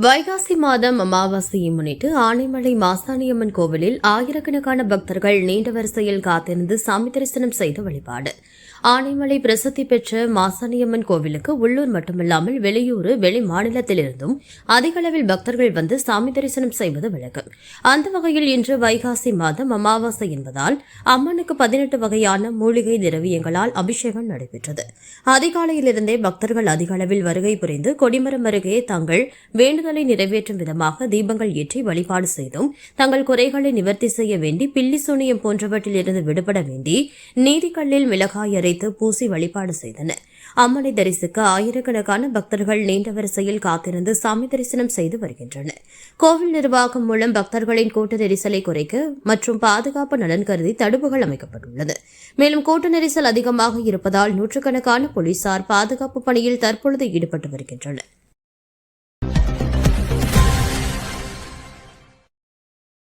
வைகாசி மாதம் அமாவாசையை முன்னிட்டு ஆனைமலை மாசாணியம்மன் கோவிலில் ஆயிரக்கணக்கான பக்தர்கள் நீண்ட வரிசையில் காத்திருந்து சாமி தரிசனம் செய்து வழிபாடு. ஆனைமலை பிரசித்தி பெற்ற மாசாணியம்மன் கோவிலுக்கு உள்ளூர் மட்டுமல்லாமல் வெளியூர் வெளி மாநிலத்திலிருந்தும் அதிக அளவில் பக்தர்கள் வந்து சாமி தரிசனம் செய்வது வழக்கம். அந்த வகையில் இன்று வைகாசி மாதம் அமாவாசை என்பதால் அம்மனுக்கு 18 வகையான மூலிகை திரவியங்களால் அபிஷேகம் நடைபெற்றது. அதிகாலையிலிருந்தே பக்தர்கள் அதிக அளவில் வருகை புரிந்து கொடிமரம் அருகே தங்கள் வேண்டுதலை நிறைவேற்றும் விதமாக தீபங்கள் ஏற்றி வழிபாடு செய்தும் தங்கள் குறைகளை நிவர்த்தி செய்ய வேண்டி பில்லி சூனியம் போன்றவற்றிலிருந்து விடுபட வேண்டி நீதிக்கல்லில் மிளகாய் அரைத்து பூசி வழிபாடு செய்தனர். அம்மனை தரிசிக்க ஆயிரக்கணக்கான பக்தர்கள் நீண்ட வரிசையில் காத்திருந்து சாமி தரிசனம் செய்து வருகின்றனர். கோவில் நிர்வாகம் மூலம் பக்தர்களின் கூட்ட நெரிசலை குறைக்க மற்றும் பாதுகாப்பு நலன் கருதி தடுப்புகள் அமைக்கப்பட்டுள்ளது. மேலும் கூட்ட நெரிசல் அதிகமாக இருப்பதால் நூற்றுக்கணக்கான போலீசார் பாதுகாப்பு பணியில் தற்பொழுது ஈடுபட்டு வருகின்றனர்.